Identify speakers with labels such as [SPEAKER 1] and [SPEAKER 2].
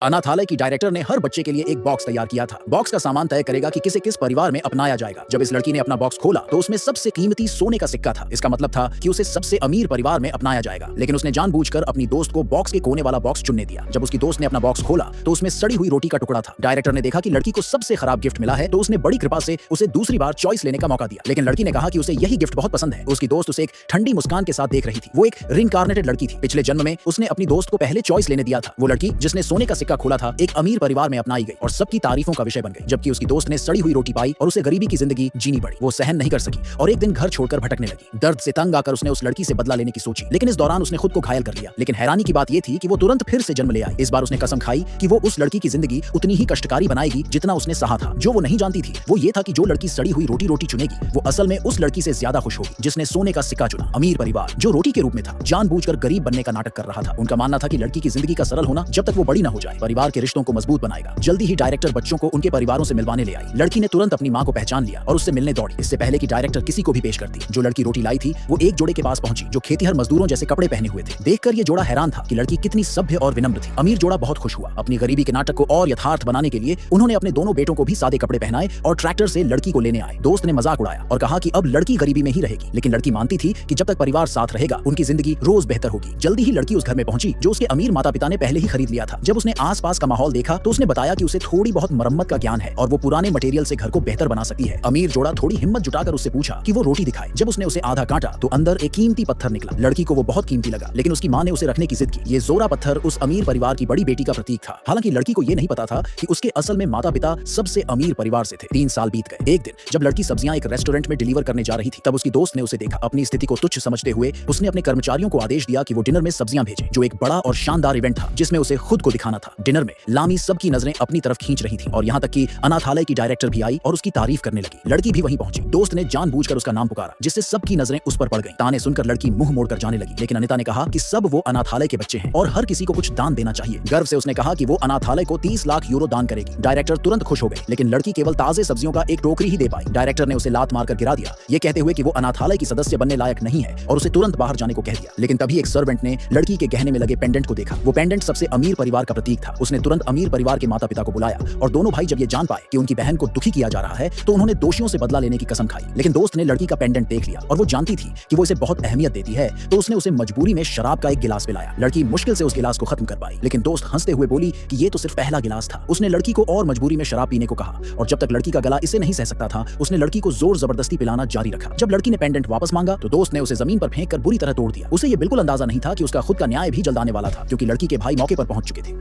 [SPEAKER 1] अनाथालय की डायरेक्टर ने हर बच्चे के लिए एक बॉक्स तैयार किया था। बॉक्स का सामान तय करेगा कि किसे किस परिवार में अपनाया जाएगा। जब इस लड़की ने अपना बॉक्स खोला तो उसमें सबसे कीमती सोने का सिक्का था। इसका मतलब था कि उसे सबसे अमीर परिवार में अपनाया जाएगा। लेकिन उसने जानबूझकर अपनी दोस्त को बॉक्स के कोने वाला बॉक्स चुनने दिया। जब उसकी दोस्त ने अपना बॉक्स खोला तो उसमें सड़ी हुई रोटी का टुकड़ा था। डायरेक्टर ने देखा कि लड़की को सबसे खराब गिफ्ट मिला है तो उसने बड़ी कृपा से उसे दूसरी बार चॉइस लेने का मौका दिया। लेकिन लड़की ने कहा कि उसे यही गिफ्ट बहुत पसंद है। उसकी दोस्त उसे एक ठंडी मुस्कान के साथ देख रही थी। वो एक रिइंकार्नेटेड लड़की थी। पिछले जन्म में उसने अपनी दोस्त को पहले चॉइस लेने दिया था। वो लड़की जिसने सोने का सिक्का खोला था एक अमीर परिवार में अपनाई गई और सबकी तारीफों का विषय बन गई। जबकि उसकी दोस्त ने सड़ी हुई रोटी पाई और उसे गरीबी की जिंदगी जीनी पड़ी। वो सहन नहीं कर सकी और एक दिन घर छोड़कर भटकने लगी। दर्द से तंग आकर उसने उस लड़की से बदला लेने की सोची, लेकिन इस दौरान उसने खुद को घायल कर लिया। लेकिन हैरानी की बात यह थी कि वो तुरंत फिर से जन्म ले आई। इस बार उसने कसम खाई कि वो उस लड़की की जिंदगी उतनी ही कष्टकारी बनाएगी जितना उसने सहा था। जो वो नहीं जानती थी वो ये था कि जो लड़की सड़ी हुई रोटी चुनेगी वो असल में उस लड़की से ज्यादा खुश होगी जिसने सोने का सिक्का चुना। अमीर परिवार जो रोटी के रूप में था जानबूझकर गरीब बनने का नाटक कर रहा था। उनका मानना था कि लड़की की जिंदगी का सरल होना जब तक वो बड़ी ना हो जाए परिवार के रिश्तों को मजबूत बनाएगा। जल्दी ही डायरेक्टर बच्चों को उनके परिवारों से मिलवाने ले आई। लड़की ने तुरंत अपनी मां को पहचान लिया और उससे मिलने दौड़ी। इससे पहले कि डायरेक्टर किसी को भी पेश करती, जो लड़की रोटी लाई थी वो एक जोड़े के पास पहुंची जो खेतीहर मजदूरों जैसे कपड़े पहने हुए थे। देखकर ये जोड़ा हैरान था कि लड़की कितनी सभ्य और विनम्र थी। अमीर जोड़ा बहुत खुश हुआ। अपनी गरीबी के नाटक को और यथार्थ बनाने के लिए उन्होंने अपने दोनों बेटों को भी सादे कपड़े पहनाए और ट्रैक्टर से लड़की को लेने आए। दोस्त ने मजाक उड़ाया और कहा कि अब लड़की गरीबी में ही रहेगी। लेकिन लड़की मानती थी कि जब तक परिवार साथ रहेगा उनकी जिंदगी रोज बेहतर होगी। जल्दी ही लड़की उस घर में पहुंची जो उसके अमीर माता पिता ने पहले ही खरीद लिया था। जब उसने आसपास का माहौल देखा तो उसने बताया कि उसे थोड़ी बहुत मरम्मत का ज्ञान है और वो पुराने मटेरियल से घर को बेहतर बना सकती है। अमीर जोड़ा थोड़ी हिम्मत जुटाकर उससे पूछा कि वो रोटी दिखाए। जब उसने उसे आधा काटा तो अंदर एक कीमती पत्थर निकला। लड़की को वो बहुत कीमती लगा, लेकिन उसकी मां ने उसे रखने की जिद की। ये जोरा पत्थर उस अमीर परिवार की बड़ी बेटी का प्रतीक था। हालांकि लड़की को ये नहीं पता था कि उसके असल में माता पिता सबसे अमीर परिवार से थे। 3 साल बीत गए। एक दिन जब लड़की सब्जियां एक रेस्टोरेंट में डिलीवर करने जा रही थी तब उसकी दोस्त ने उसे देखा। अपनी स्थिति को तुच्छ समझते हुए उसने अपने कर्मचारियों को आदेश दिया कि वो डिनर में सब्जियां भेजें, जो एक बड़ा और शानदार इवेंट था जिसमें उसे खुद को दिखाना था। डिनर में लामी सबकी नजरें अपनी तरफ खींच रही थी और यहाँ तक कि अनाथालय की डायरेक्टर भी आई और उसकी तारीफ करने लगी। लड़की भी वहीं पहुंची। दोस्त ने जानबूझकर उसका नाम पुकारा जिससे सबकी नजरें उस पर पड़ गईं। ताने सुनकर लड़की मुंह मोड़कर जाने लगी, लेकिन अनिता ने कहा कि सब वो अनाथालय के बच्चे हैं और हर किसी को कुछ दान देना चाहिए। गर्व से उसने कहा कि वो अनाथालय को 30 लाख यूरो दान करेगी। डायरेक्टर तुरंत खुश हो गए, लेकिन लड़की केवल ताजे सब्जियों का एक टोकरी ही दे पाई। डायरेक्टर ने उसे लात मारकर गिरा दिया, ये कहते हुए कि वो अनाथालय की सदस्य बनने लायक नहीं है और उसे तुरंत बाहर जाने को कह दिया। लेकिन तभी एक सर्वेंट ने लड़की के गहने में लगे पेंडेंट को देखा। वो पेंडेंट सबसे अमीर परिवार का प्रतीक था। उसने तुरंत अमीर परिवार के माता पिता को बुलाया और दोनों भाई जब ये जान पाए कि उनकी बहन को दुखी किया जा रहा है तो उन्होंने दोषियों से बदला लेने की कसम खाई। लेकिन दोस्त ने लड़की का पेंडेंट देख लिया और वो जानती थी कि वो इसे बहुत अहमियत देती है, तो उसने उसे मजबूरी में शराब का एक गिलास पिलाया। लड़की मुश्किल से उस गिलास को खत्म कर पाई, लेकिन दोस्त हंसते हुए बोली कि ये तो सिर्फ पहला गिलास था। उसने लड़की को और मजबूरी में शराब पीने को कहा और जब तक लड़की का गला इसे नहीं सह सकता था उसने लड़की को जोर जबरदस्ती पिलाना जारी रखा। जब लड़की ने पेंडेंट वापस मांगा तो दोस्त ने उसे जमीन पर फेंक कर बुरी तरह तोड़ दिया। उसे ये बिल्कुल अंदाजा नहीं था कि उसका खुद का न्याय भी जल्द आने वाला था, क्योंकि लड़की के भाई मौके पर पहुंच चुके थे।